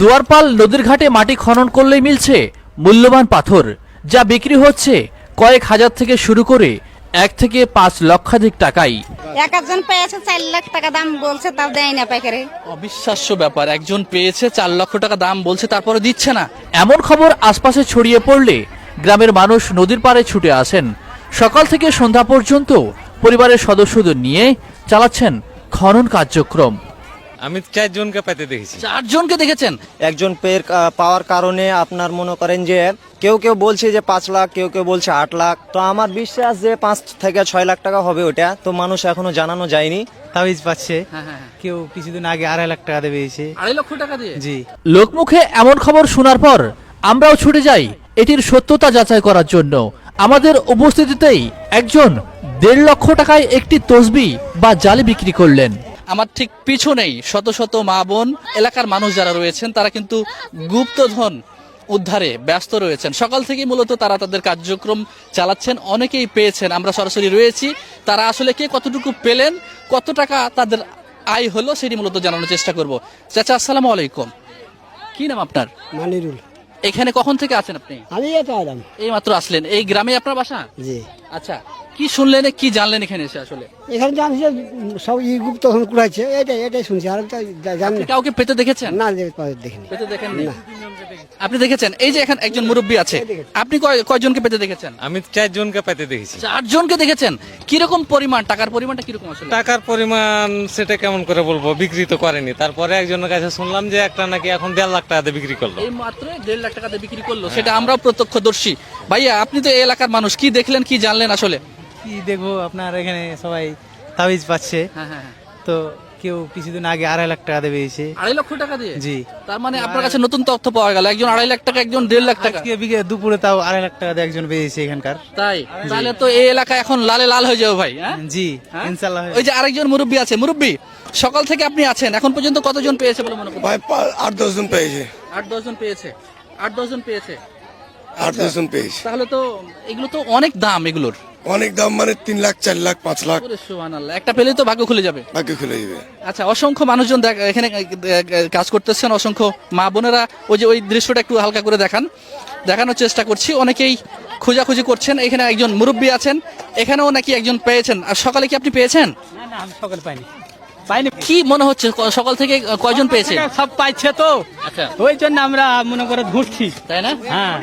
দুয়ারপাল নদীর ঘাটে মাটি খনন করলেই মিলছে মূল্যবান পাথর, যা বিক্রি হচ্ছে কয়েক হাজার থেকে শুরু করে 1 থেকে 5 লক্ষাধিক টাকায়। একজন পেয়েছে 4 লাখ টাকা দাম বলছে, তাও দেয় না পাইকারে। অবিশ্বাস্য ব্যাপার, একজন পেয়েছে 4 লক্ষ টাকা দাম বলছে, তারপরে দিচ্ছে না। এমন খবর আশপাশে ছড়িয়ে পড়লে গ্রামের মানুষ নদীর পাড়ে ছুটে আসেন। সকাল থেকে সন্ধ্যা পর্যন্ত পরিবারের সদস্যদের নিয়ে চালাচ্ছেন খনন কার্যক্রম। আমি 4 জনকে পাইতে দেখেছি। 4 জনকে দেখেছেন? একজন পাওয়ার কারণে আপনার মনে করেন যে কেউ কেউ বলছে যে 5 লাখ, কেউ কেউ বলছে 8 লাখ। তো আমার বিশ্বাস যে 5 থেকে 6 লাখ টাকা হবে ওটা। তো মানুষ এখনো জানানো যায়নি। তাবিজ পাচ্ছে, হ্যাঁ। কেউ কিছুদিন আগে 2.5 লাখ টাকা দিয়ে পেয়েছে। 2.5 লক্ষ টাকা দিয়ে? জি। লোকমুখে এমন খবর শোনার পর আমরাও ছুটে যাই এটির সত্যতা যাচাই করার জন্য। আমাদের উপস্থিতিতেই একজন 1.5 লক্ষ টাকায় একটি তসবি বা জালি বিক্রি করলেন। আমার ঠিক পিছনেই শত শত মা বোন, এলাকার মানুষ যারা রয়েছেন তারা কিন্তু গুপ্তধন উদ্ধারে ব্যস্ত রয়েছেন। সকাল থেকেই মূলত তারা তাদের কার্যক্রম চালাচ্ছেন। অনেকেই পেয়েছেন, আমরা সরাসরি রয়েছি। তারা আসলে কে কতটুকু পেলেন, কত টাকা তাদের আয় হলো, সেটি মূলত জানানোর চেষ্টা করব। চাচা, আসসালামু আলাইকুম। কি নাম আপনার? মানিরুল। এখানে কখন থেকে আছেন আপনি? আমি এটা আলাম। এই মাত্র আসলেন? এই গ্রামে আপনার বাসা? জি। আচ্ছা, কি শুনলেন, কি জানলেন এখানে এসে? আসলে এখানে জানছি যে সব গুপ্ত কুড়াইছে, এটাই শুনছি, আর তো জানি আপনি কাউকে পেতে দেখেছেন? না, দেখিনি। পেতে দেখেননি? আপনি দেখেছেন? এই যে এখানে একজন মুরব্বী আছে, আপনি কয়জনকে পেতে দেখেছেন? আমি 4 জনকে পাইতে দেখেছি। 4 জনকে দেখেছেন। কিরকম পরিমাণ, টাকার পরিমাণটা কিরকম আসলে? টাকার পরিমাণ সেটা কেমন করে বলবো, বিক্রি তো করেনি। তারপরে একজনের কাছে শুনলাম যে একটা নাকি এখন 1.5 লাখ টাকাতে বিক্রি করলো। এই মাত্র 1.5 লাখ টাকাতে বিক্রি করলো, সেটা আমরাও প্রত্যক্ষদর্শী। ভাইয়া, আপনি তো এই এলাকার মানুষ, কি দেখলেন, কি জানলেন আসলে? কি দেখবো, আপনার এখানে সবাই তাবিজ পাচ্ছে, হ্যাঁ। তো কেউ কিছুদিন আগে 2.5 লাখ টাকা দিয়ে পেয়েছে। 2.5 লক্ষ টাকা দিয়ে? জি। তার মানে আপনার কাছে নতুন তথ্য পাওয়া গেল, একজন 2.5 লাখ টাকা, একজন 1.5 লাখ টাকা। আজকে দুপুরে তাও 2.5 লাখ টাকা দিয়ে একজন পেয়েছে এখানকার। তাই? তাহলে তো এই এলাকা এখন লালে লাল হয়ে যাবে ভাই। হ্যাঁ জি, হ্যাঁ? ইনশাআল্লাহ। ওই যে আরেকজন মুরব্বী আছে। মুরব্বী, সকাল থেকে আপনি আছেন, এখন পর্যন্ত কতজন পেয়েছে বলে মনে করছেন? ভাই 8-10 জন পেয়েছে। 8-10 জন পেয়েছে? 8-10 জন পেয়েছে? 8-10 জন পেয়েছে। তাহলে তো এগুলো তো অনেক দাম, এগুলোর অনেক দাম, মানে 3 লাখ, 4 লাখ, 5 লাখ। ওরে সুবহানাল্লাহ, একটা পেলে তো ভাগ্য খুলে যাবে। ভাগ্য খুলে যাবে। আচ্ছা, অসংখ্য মানুষজন এখানে কাজ করতেছেন, অসংখ্য মা বোনেরা। ওই দৃশ্যটা একটু হালকা করে দেখানোর চেষ্টা করছি। অনেকেই খোঁজাখুঁজি করছেন। এখানে একজন মুরব্বী আছেন, এখানেও নাকি একজন পেয়েছেন। আর সকালে কি আপনি পেয়েছেন? না, আমি সকাল পাইনি। কি মনে হচ্ছে, সকাল থেকে কয়জন পেয়েছে? সব পাইছে তো, আচ্ছা, ওই জন্য আমরা মনে করে ঘুরছি, তাই না? হ্যাঁ।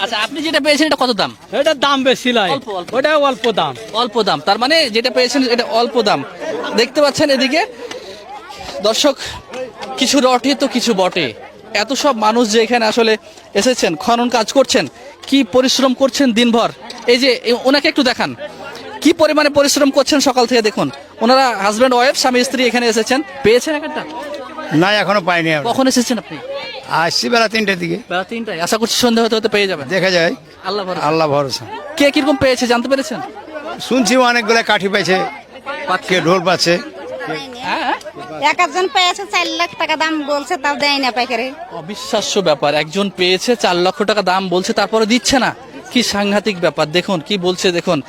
আচ্ছা, আপনি যেটা পেয়েছেন এটা কত দাম? ওটার দাম বেশি নয়, অল্প, অল্প। ওটা অল্প দাম। অল্প দাম, তার মানে যেটা পেয়েছেন এটা অল্প দাম। দেখতে পাচ্ছেন এদিকে দর্শক, কিছু রটে তো কিছু বটে। এত সব মানুষ যে এখানে আসলে এসেছেন, খনন কাজ করছেন, কি পরিশ্রম করছেন দিনভর। এই যে ওনাকে একটু দেখান, কি পরিমাণে পরিশ্রম করছেন সকাল থেকে। দেখুন, ওনারা হাজব্যান্ড ওয়াইফ, স্বামী স্ত্রী এখানে এসেছেন। পেয়েছেন একটা? না, এখনো পাইনি। কখন এসেছেন আপনি? আসছি বেলা 3টার দিকে। বেলা 3টায়? আশা করছি সন্ধ্যা হতে হতে পেয়ে যাবেন। দেখা যায়, আল্লাহ ভরসা। আল্লাহ ভরসা। কে কিরকম পেয়েছে জানতে পেরেছেন? শুনছি অনেকগুলো কাঠি পাইছে, কে ঢোল পাচ্ছে। হ্যাঁ, একজন পেয়েছে 4 লাখ টাকা দাম বলছে, তাও দেয় না পাইকারে। অবিশ্বাস্য ব্যাপার, একজন পেয়েছে 4 লক্ষ টাকা দাম বলছে, তারপরে দিচ্ছে না। কি সাংঘাতিক ব্যাপার, দেখুন কি বলছে। দেখুন,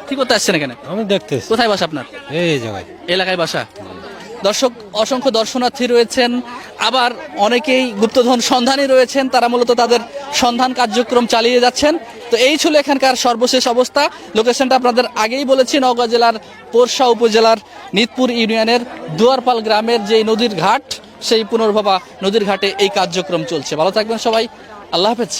কি করতে আসছেন এখানে? আমি দেখতেছি কোথায় বাসা আপনার? এই জায়গায়। এলাকায় বাসা। দর্শক, অসংখ্য দর্শনার্থী রয়েছেন, আবার অনেকেই গুপ্তধন সন্ধানী রয়েছেন। তারা মূলত তাদের সন্ধান কার্যক্রম চালিয়ে যাচ্ছেন। তো এই ছিল এখানকার সর্বশেষ অবস্থা। লোকেশনটা আপনাদের আগেই বলেছি, নওগাঁ জেলার পোরশা উপজেলার নিতপুর ইউনিয়নের দুয়ারপাল গ্রামের যে নদীর ঘাট, সেই পুনর্ভবা নদীর ঘাটে এই কার্যক্রম চলছে। ভালো থাকবেন সবাই, আল্লাহ হাফেজ।